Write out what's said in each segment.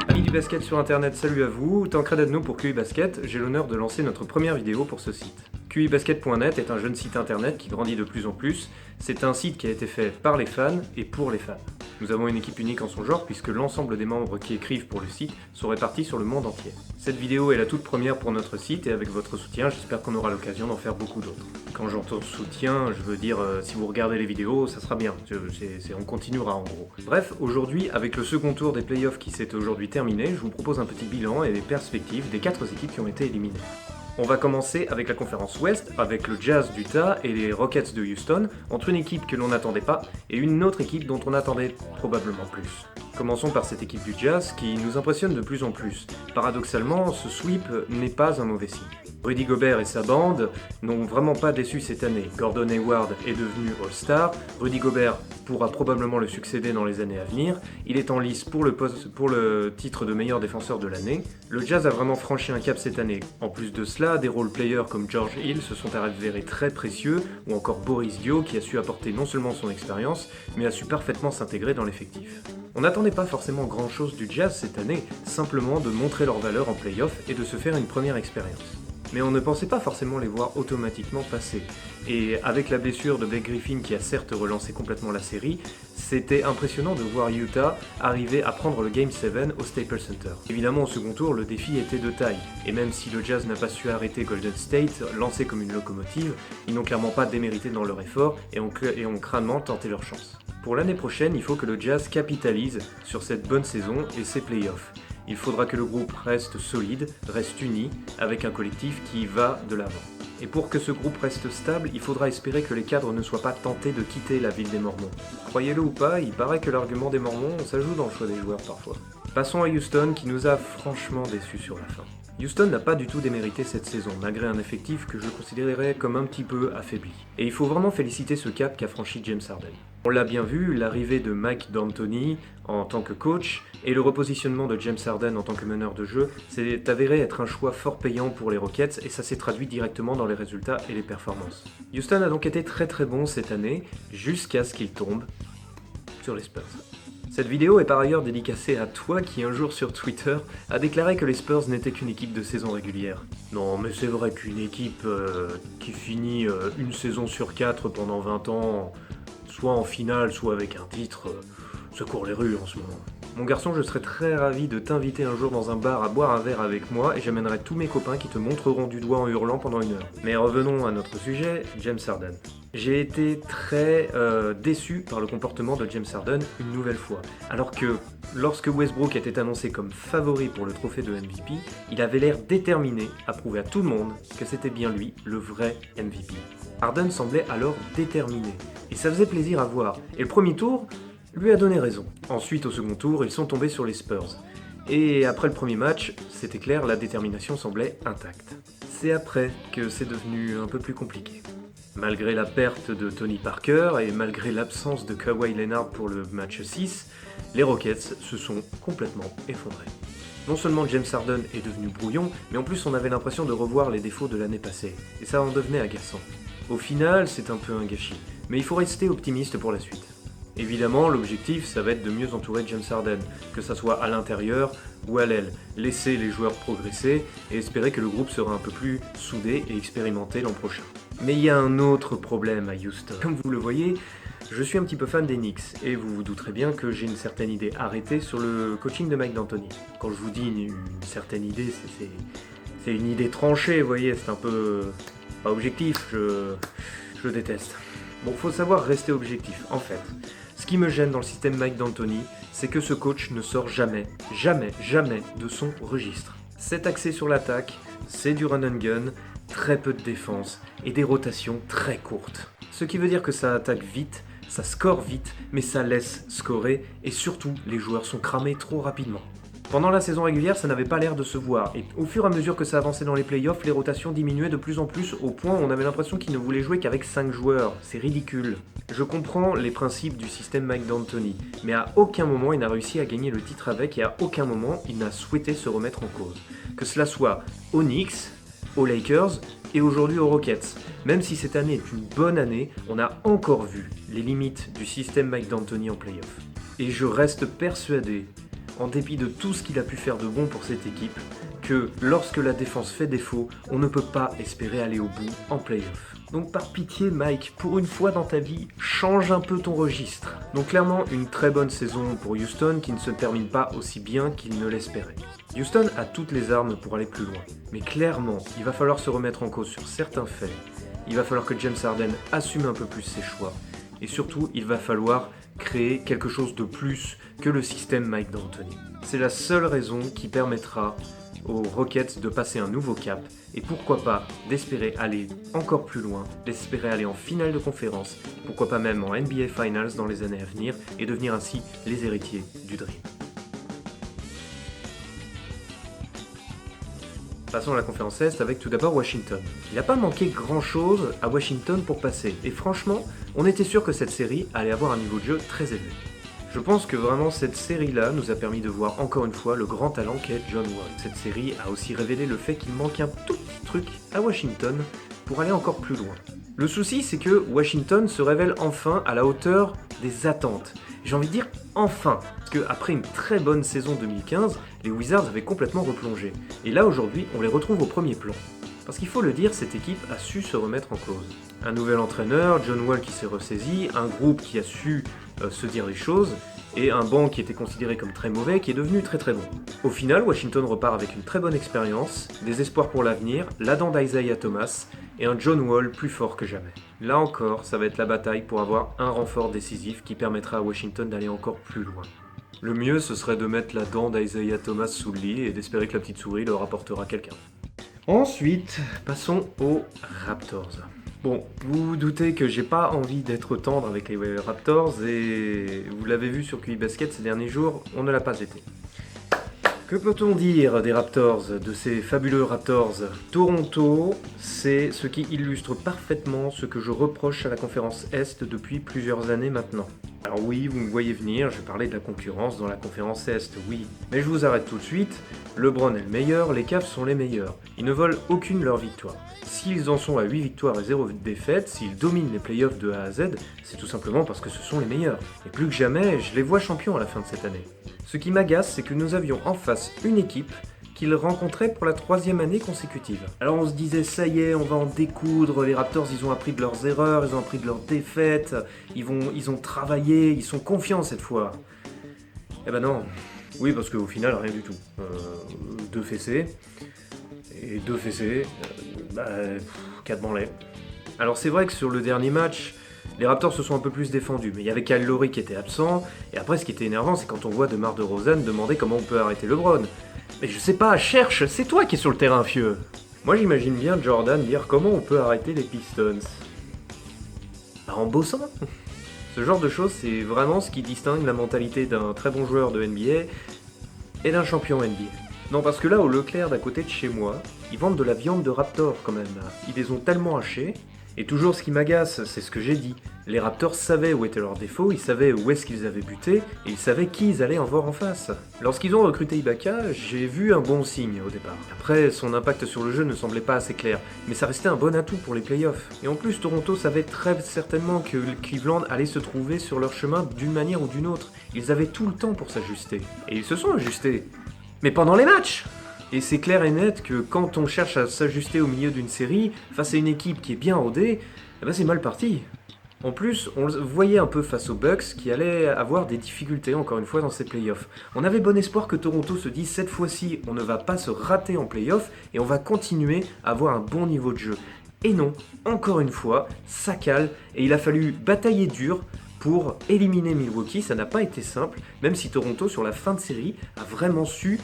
Amis du basket sur internet, salut à vous, Tancred Adno pour QI Basket, j'ai l'honneur de lancer notre première vidéo pour ce site. QIBasket.net est un jeune site internet qui grandit de plus en plus, c'est un site qui a été fait par les fans et pour les fans. Nous avons une équipe unique en son genre puisque l'ensemble des membres qui écrivent pour le site sont répartis sur le monde entier. Cette vidéo est la toute première pour notre site et avec votre soutien, j'espère qu'on aura l'occasion d'en faire beaucoup d'autres. Quand j'entends soutien, je veux dire si vous regardez les vidéos, ça sera bien, on continuera en gros. Bref, aujourd'hui, avec le second tour des playoffs qui s'est aujourd'hui terminé, je vous propose un petit bilan et des perspectives des 4 équipes qui ont été éliminées. On va commencer avec la conférence Ouest, avec le Jazz d'Utah et les Rockets de Houston, entre une équipe que l'on n'attendait pas et une autre équipe dont on attendait probablement plus. Commençons par cette équipe du Jazz qui nous impressionne de plus en plus. Paradoxalement, ce sweep n'est pas un mauvais signe. Rudy Gobert et sa bande n'ont vraiment pas déçu cette année. Gordon Hayward est devenu All-Star, Rudy Gobert pourra probablement le succéder dans les années à venir, il est en lice pour le titre de meilleur défenseur de l'année. Le Jazz a vraiment franchi un cap cette année. En plus de cela, des role-players comme George Hill se sont avérés très précieux, ou encore Boris Dio qui a su apporter non seulement son expérience, mais a su parfaitement s'intégrer dans l'effectif. On n'attendait pas forcément grand chose du Jazz cette année, simplement de montrer leur valeur en play-off et de se faire une première expérience. Mais on ne pensait pas forcément les voir automatiquement passer. Et avec la blessure de Blake Griffin qui a certes relancé complètement la série, c'était impressionnant de voir Utah arriver à prendre le Game 7 au Staples Center. Évidemment au second tour, le défi était de taille, et même si le Jazz n'a pas su arrêter Golden State, lancé comme une locomotive, ils n'ont clairement pas démérité dans leur effort et ont crânement tenté leur chance. Pour l'année prochaine, il faut que le Jazz capitalise sur cette bonne saison et ses playoffs. Il faudra que le groupe reste solide, reste uni, avec un collectif qui va de l'avant. Et pour que ce groupe reste stable, il faudra espérer que les cadres ne soient pas tentés de quitter la ville des Mormons. Croyez-le ou pas, il paraît que l'argument des Mormons, ça joue dans le choix des joueurs parfois. Passons à Houston qui nous a franchement déçus sur la fin. Houston n'a pas du tout démérité cette saison, malgré un effectif que je considérerais comme un petit peu affaibli. Et il faut vraiment féliciter ce cap qu'a franchi James Harden. On l'a bien vu, l'arrivée de Mike D'Antoni en tant que coach et le repositionnement de James Harden en tant que meneur de jeu s'est avéré être un choix fort payant pour les Rockets et ça s'est traduit directement dans les résultats et les performances. Houston a donc été très bon cette année, jusqu'à ce qu'il tombe sur les Spurs. Cette vidéo est par ailleurs dédicacée à toi qui un jour sur Twitter a déclaré que les Spurs n'étaient qu'une équipe de saison régulière. Non mais c'est vrai qu'une équipe qui finit une saison sur 4 pendant 20 ans, soit en finale, soit avec un titre, ça court les rues en ce moment. Mon garçon, je serais très ravi de t'inviter un jour dans un bar à boire un verre avec moi et j'amènerai tous mes copains qui te montreront du doigt en hurlant pendant une heure. Mais revenons à notre sujet, James Harden. J'ai été très déçu par le comportement de James Harden une nouvelle fois. Alors que lorsque Westbrook était annoncé comme favori pour le trophée de MVP, il avait l'air déterminé à prouver à tout le monde que c'était bien lui, le vrai MVP. Harden semblait alors déterminé, et ça faisait plaisir à voir. Et le premier tour lui a donné raison. Ensuite, au second tour, ils sont tombés sur les Spurs. Et après le premier match, c'était clair, la détermination semblait intacte. C'est après que c'est devenu un peu plus compliqué. Malgré la perte de Tony Parker et malgré l'absence de Kawhi Leonard pour le match 6, les Rockets se sont complètement effondrés. Non seulement James Harden est devenu brouillon, mais en plus on avait l'impression de revoir les défauts de l'année passée, et ça en devenait agaçant. Au final, c'est un peu un gâchis, mais il faut rester optimiste pour la suite. Évidemment, l'objectif, ça va être de mieux entourer James Harden, que ça soit à l'intérieur ou à l'aile, laisser les joueurs progresser et espérer que le groupe sera un peu plus soudé et expérimenté l'an prochain. Mais il y a un autre problème à Houston. Comme vous le voyez, je suis un petit peu fan des Knicks, et vous vous douterez bien que j'ai une certaine idée arrêtée sur le coaching de Mike D'Antoni. Quand je vous dis une certaine idée, c'est une idée tranchée, vous voyez, c'est un peu pas objectif, je le déteste. Bon, faut savoir rester objectif, en fait. Ce qui me gêne dans le système Mike D'Antoni, c'est que ce coach ne sort jamais de son registre. C'est axé sur l'attaque, c'est du run and gun, très peu de défense et des rotations très courtes. Ce qui veut dire que ça attaque vite, ça score vite, mais ça laisse scorer et surtout les joueurs sont cramés trop rapidement. Pendant la saison régulière, ça n'avait pas l'air de se voir, et au fur et à mesure que ça avançait dans les playoffs, les rotations diminuaient de plus en plus, au point où on avait l'impression qu'il ne voulait jouer qu'avec 5 joueurs. C'est ridicule. Je comprends les principes du système Mike D'Antoni, mais à aucun moment il n'a réussi à gagner le titre avec, et à aucun moment il n'a souhaité se remettre en cause. Que cela soit aux Knicks, aux Lakers et aujourd'hui aux Rockets. Même si cette année est une bonne année, on a encore vu les limites du système Mike D'Antoni en playoff. Et je reste persuadé, en dépit de tout ce qu'il a pu faire de bon pour cette équipe, que lorsque la défense fait défaut, on ne peut pas espérer aller au bout en playoff. Donc par pitié Mike, pour une fois dans ta vie, change un peu ton registre. Donc clairement une très bonne saison pour Houston qui ne se termine pas aussi bien qu'il ne l'espérait. Houston a toutes les armes pour aller plus loin, mais clairement il va falloir se remettre en cause sur certains faits, il va falloir que James Harden assume un peu plus ses choix, et surtout il va falloir créer quelque chose de plus que le système Mike D'Antoni. C'est la seule raison qui permettra aux Rockets de passer un nouveau cap et pourquoi pas d'espérer aller encore plus loin, d'espérer aller en finale de conférence, pourquoi pas même en NBA Finals dans les années à venir et devenir ainsi les héritiers du Dream. Passons à la conférence Est avec tout d'abord Washington. Il n'a pas manqué grand chose à Washington pour passer et franchement, on était sûr que cette série allait avoir un niveau de jeu très élevé. Je pense que vraiment cette série-là nous a permis de voir encore une fois le grand talent qu'est John Wall. Cette série a aussi révélé le fait qu'il manque un tout petit truc à Washington pour aller encore plus loin. Le souci, c'est que Washington se révèle enfin à la hauteur des attentes. J'ai envie de dire enfin, parce qu'après une très bonne saison 2015, les Wizards avaient complètement replongé. Et là aujourd'hui, on les retrouve au premier plan. Parce qu'il faut le dire, cette équipe a su se remettre en cause. Un nouvel entraîneur, John Wall qui s'est ressaisi, un groupe qui a su se dire les choses, et un banc qui était considéré comme très mauvais qui est devenu très très bon. Au final, Washington repart avec une très bonne expérience, des espoirs pour l'avenir, la dent d'Isaiah Thomas, et un John Wall plus fort que jamais. Là encore, ça va être la bataille pour avoir un renfort décisif qui permettra à Washington d'aller encore plus loin. Le mieux, ce serait de mettre la dent d'Isaiah Thomas sous le lit et d'espérer que la petite souris leur apportera quelqu'un. Ensuite, passons aux Raptors. Bon, vous vous doutez que j'ai pas envie d'être tendre avec les Raptors et vous l'avez vu sur QI Basket ces derniers jours, on ne l'a pas été. Que peut-on dire des Raptors, de ces fabuleux Raptors? Toronto, c'est ce qui illustre parfaitement ce que je reproche à la conférence Est depuis plusieurs années maintenant. Alors oui, vous me voyez venir, je parlais de la concurrence dans la conférence Est, oui. Mais je vous arrête tout de suite, LeBron est le meilleur, les Cavs sont les meilleurs. Ils ne volent aucune de leurs victoires. S'ils en sont à 8 victoires et 0 défaites, s'ils dominent les playoffs de A à Z, c'est tout simplement parce que ce sont les meilleurs. Et plus que jamais, je les vois champions à la fin de cette année. Ce qui m'agace, c'est que nous avions en face une équipe qu'ils rencontraient pour la 3e année consécutive. Alors on se disait, ça y est, on va en découdre, les Raptors, ils ont appris de leurs erreurs, ils ont appris de leurs défaites, ils ont travaillé, ils sont confiants cette fois. Eh ben non. Oui, parce qu'au final, rien du tout. 2 fessées, et 2 fessées, 4 branlés. Alors c'est vrai que sur le dernier match, les Raptors se sont un peu plus défendus, mais il y avait Kyle Lowry qui était absent, et après ce qui était énervant, c'est quand on voit DeMar DeRozan demander comment on peut arrêter LeBron. Mais je sais pas, cherche, c'est toi qui es sur le terrain, fieux. Moi j'imagine bien Jordan dire comment on peut arrêter les Pistons. Bah, en bossant. Ce genre de choses, c'est vraiment ce qui distingue la mentalité d'un très bon joueur de NBA et d'un champion NBA. Non, parce que là, au Leclerc d'à côté de chez moi, ils vendent de la viande de Raptor quand même. Ils les ont tellement hachés. Et toujours ce qui m'agace, c'est ce que j'ai dit. Les Raptors savaient où étaient leurs défauts, ils savaient où est-ce qu'ils avaient buté, et ils savaient qui ils allaient en voir en face. Lorsqu'ils ont recruté Ibaka, j'ai vu un bon signe au départ. Après, son impact sur le jeu ne semblait pas assez clair, mais ça restait un bon atout pour les playoffs. Et en plus, Toronto savait très certainement que Cleveland allait se trouver sur leur chemin d'une manière ou d'une autre. Ils avaient tout le temps pour s'ajuster. Et ils se sont ajustés. Mais pendant les matchs! Et c'est clair et net que quand on cherche à s'ajuster au milieu d'une série, face à une équipe qui est bien rodée, eh ben c'est mal parti. En plus, on le voyait un peu face aux Bucks qui allaient avoir des difficultés encore une fois dans ces playoffs. On avait bon espoir que Toronto se dise cette fois-ci on ne va pas se rater en playoffs et on va continuer à avoir un bon niveau de jeu. Et non, encore une fois, ça cale et il a fallu batailler dur pour éliminer Milwaukee, ça n'a pas été simple, même si Toronto sur la fin de série a vraiment su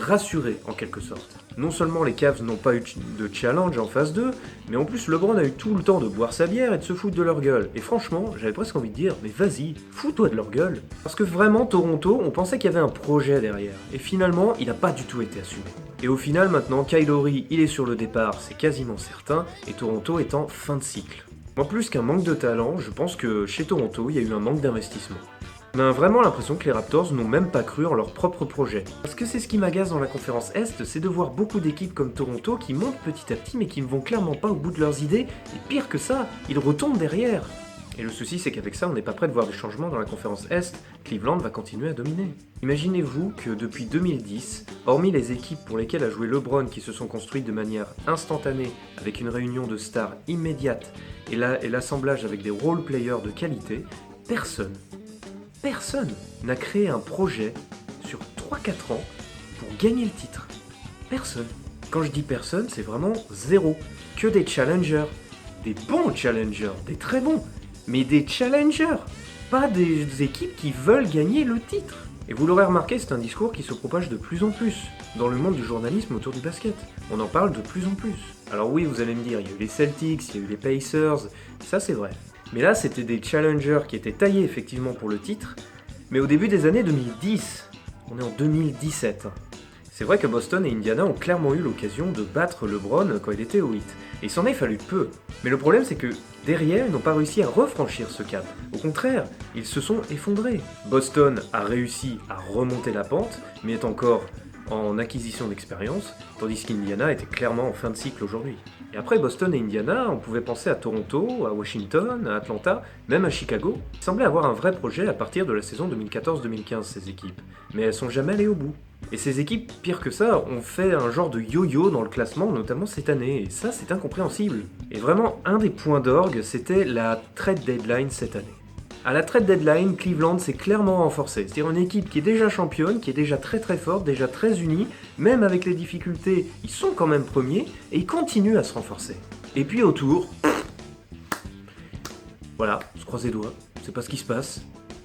rassuré en quelque sorte. Non seulement les Cavs n'ont pas eu de challenge en phase 2, mais en plus LeBron a eu tout le temps de boire sa bière et de se foutre de leur gueule. Et franchement, j'avais presque envie de dire, mais vas-y, fous-toi de leur gueule. Parce que vraiment, Toronto, on pensait qu'il y avait un projet derrière. Et finalement, il n'a pas du tout été assumé. Et au final, maintenant, Kyle Lowry, il est sur le départ, c'est quasiment certain, et Toronto est en fin de cycle. Moi, plus qu'un manque de talent, je pense que chez Toronto, il y a eu un manque d'investissement. On a vraiment l'impression que les Raptors n'ont même pas cru en leur propre projet. Parce que c'est ce qui m'agace dans la conférence Est, c'est de voir beaucoup d'équipes comme Toronto qui montent petit à petit mais qui ne vont clairement pas au bout de leurs idées, et pire que ça, ils retombent derrière. Et le souci c'est qu'avec ça on n'est pas prêt de voir des changements dans la conférence Est, Cleveland va continuer à dominer. Imaginez-vous que depuis 2010, hormis les équipes pour lesquelles a joué LeBron qui se sont construites de manière instantanée avec une réunion de stars immédiate et l'assemblage avec des role-players de qualité, personne n'a créé un projet sur 3-4 ans pour gagner le titre. Personne. Quand je dis personne, c'est vraiment zéro. Que des challengers. Des bons challengers, des très bons. Mais des challengers, pas des équipes qui veulent gagner le titre. Et vous l'aurez remarqué, c'est un discours qui se propage de plus en plus dans le monde du journalisme autour du basket. On en parle de plus en plus. Alors oui, vous allez me dire, il y a eu les Celtics, il y a eu les Pacers, ça c'est vrai. Mais là, c'était des challengers qui étaient taillés effectivement pour le titre, mais au début des années 2010. On est en 2017. C'est vrai que Boston et Indiana ont clairement eu l'occasion de battre LeBron quand il était au 8. Et il s'en est fallu peu. Mais le problème c'est que derrière, ils n'ont pas réussi à refranchir ce cap. Au contraire, ils se sont effondrés. Boston a réussi à remonter la pente, mais est encore en acquisition d'expérience, tandis qu'Indiana était clairement en fin de cycle aujourd'hui. Et après Boston et Indiana, on pouvait penser à Toronto, à Washington, à Atlanta, même à Chicago. Ils semblaient avoir un vrai projet à partir de la saison 2014-2015, ces équipes. Mais elles sont jamais allées au bout. Et ces équipes, pire que ça, ont fait un genre de yo-yo dans le classement, notamment cette année, et ça c'est incompréhensible. Et vraiment, un des points d'orgue, c'était la trade deadline cette année. À la trade deadline, Cleveland s'est clairement renforcé. C'est-à-dire une équipe qui est déjà championne, qui est déjà très très forte, déjà très unie, même avec les difficultés, ils sont quand même premiers, et ils continuent à se renforcer. Et puis autour, voilà, on se croise les doigts, c'est pas ce qui se passe.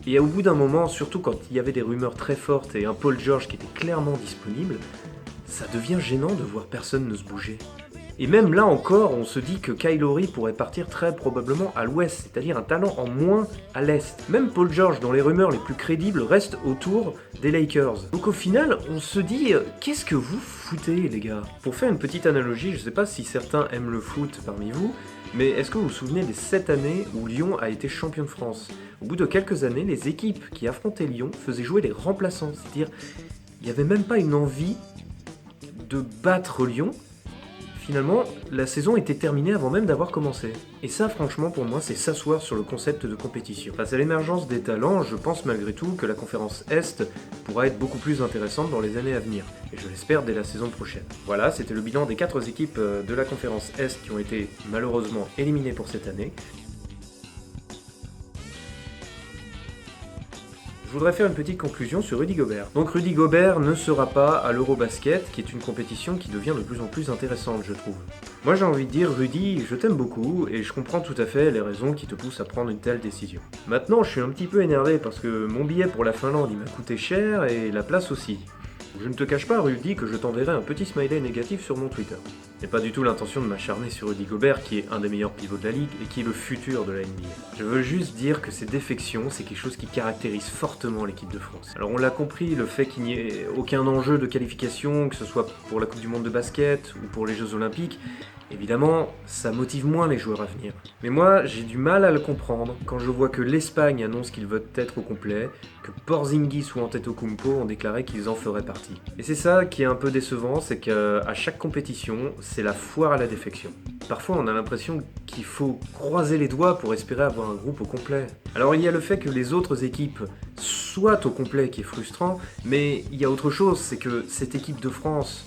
Et au bout d'un moment, surtout quand il y avait des rumeurs très fortes et un Paul George qui était clairement disponible, ça devient gênant de voir personne ne se bouger. Et même là encore, on se dit que Kyle Lowry pourrait partir très probablement à l'ouest, c'est-à-dire un talent en moins à l'est. Même Paul George, dont les rumeurs les plus crédibles, reste autour des Lakers. Donc au final, on se dit, qu'est-ce que vous foutez les gars? Pour faire une petite analogie, je sais pas si certains aiment le foot parmi vous, mais est-ce que vous vous souvenez des 7 années où Lyon a été champion de France? Au bout de quelques années, les équipes qui affrontaient Lyon faisaient jouer les remplaçants, c'est-à-dire, il n'y avait même pas une envie de battre Lyon. Finalement, la saison était terminée avant même d'avoir commencé. Et ça, franchement, pour moi, c'est s'asseoir sur le concept de compétition. Face à l'émergence des talents, je pense malgré tout que la conférence Est pourra être beaucoup plus intéressante dans les années à venir. Et je l'espère dès la saison prochaine. Voilà, c'était le bilan des 4 équipes de la conférence Est qui ont été malheureusement éliminées pour cette année. Je voudrais faire une petite conclusion sur Rudy Gobert. Donc Rudy Gobert ne sera pas à l'Eurobasket, qui est une compétition qui devient de plus en plus intéressante, je trouve. Moi j'ai envie de dire, Rudy, je t'aime beaucoup, et je comprends tout à fait les raisons qui te poussent à prendre une telle décision. Maintenant, je suis un petit peu énervé parce que mon billet pour la Finlande, il m'a coûté cher, et la place aussi. Je ne te cache pas, Rudy, que je t'enverrai un petit smiley négatif sur mon Twitter. J'ai pas du tout l'intention de m'acharner sur Rudy Gobert, qui est un des meilleurs pivots de la ligue et qui est le futur de la NBA. Je veux juste dire que ces défections, c'est quelque chose qui caractérise fortement l'équipe de France. Alors on l'a compris, le fait qu'il n'y ait aucun enjeu de qualification, que ce soit pour la Coupe du Monde de basket ou pour les Jeux Olympiques, évidemment, ça motive moins les joueurs à venir. Mais moi, j'ai du mal à le comprendre quand je vois que l'Espagne annonce qu'ils veulent être au complet, que Porzingis ou Antetokounmpo ont déclaré qu'ils en feraient partie. Et c'est ça qui est un peu décevant, c'est qu'à chaque compétition, c'est la foire à la défection. Parfois, on a l'impression qu'il faut croiser les doigts pour espérer avoir un groupe au complet. Alors il y a le fait que les autres équipes soient au complet qui est frustrant, mais il y a autre chose, c'est que cette équipe de France,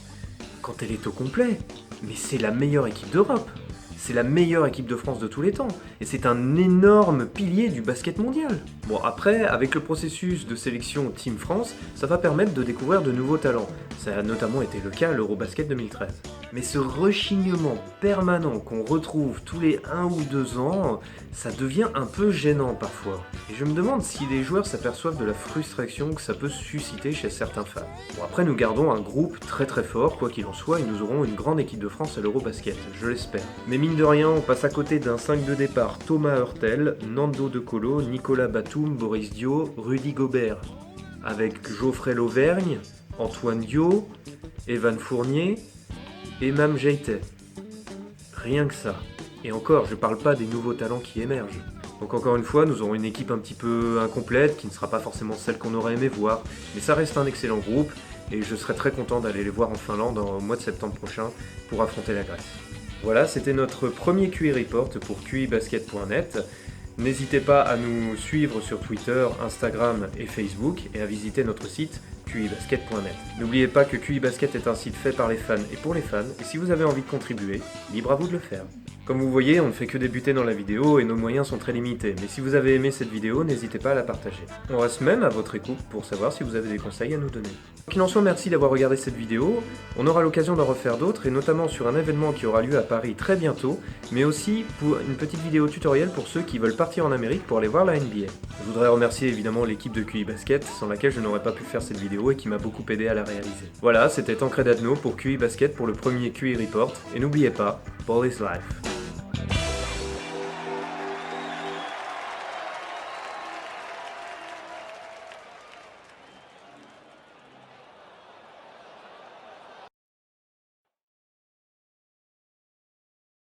quand elle est au complet, mais c'est la meilleure équipe d'Europe. C'est la meilleure équipe de France de tous les temps. Et c'est un énorme pilier du basket mondial. Bon, après, avec le processus de sélection Team France, ça va permettre de découvrir de nouveaux talents. Ça a notamment été le cas à l'Eurobasket 2013. Mais ce rechignement permanent qu'on retrouve tous les 1 ou 2 ans, ça devient un peu gênant parfois. Et je me demande si les joueurs s'aperçoivent de la frustration que ça peut susciter chez certains fans. Bon, après, nous gardons un groupe très très fort, quoi qu'il en soit, et nous aurons une grande équipe de France à l'Eurobasket, je l'espère. Mais mine de rien, on passe à côté d'un 5 de départ Thomas Hurtel, Nando De Colo, Nicolas Batum, Boris Dio, Rudy Gobert, avec Geoffrey Lauvergne, Antoine Dio, Evan Fournier et Mam Jeitet. Rien que ça. Et encore, je parle pas des nouveaux talents qui émergent. Donc encore une fois, nous aurons une équipe un petit peu incomplète, qui ne sera pas forcément celle qu'on aurait aimé voir, mais ça reste un excellent groupe, et je serai très content d'aller les voir en Finlande au mois de septembre prochain pour affronter la Grèce. Voilà, c'était notre premier QI Report pour QIBasket.net. N'hésitez pas à nous suivre sur Twitter, Instagram et Facebook et à visiter notre site QIBasket.net. N'oubliez pas que QI Basket est un site fait par les fans et pour les fans, et si vous avez envie de contribuer, libre à vous de le faire. Comme vous voyez, on ne fait que débuter dans la vidéo et nos moyens sont très limités, mais si vous avez aimé cette vidéo, n'hésitez pas à la partager. On reste même à votre écoute pour savoir si vous avez des conseils à nous donner. Quoi qu'il en soit, merci d'avoir regardé cette vidéo. On aura l'occasion d'en refaire d'autres, et notamment sur un événement qui aura lieu à Paris très bientôt, mais aussi pour une petite vidéo tutoriel pour ceux qui veulent partir en Amérique pour aller voir la NBA. Je voudrais remercier évidemment l'équipe de QI Basket, sans laquelle je n'aurais pas pu faire cette vidéo et qui m'a beaucoup aidé à la réaliser. Voilà, c'était Tancred Adno pour QI Basket pour le premier QI Report, et n'oubliez pas, ball is life.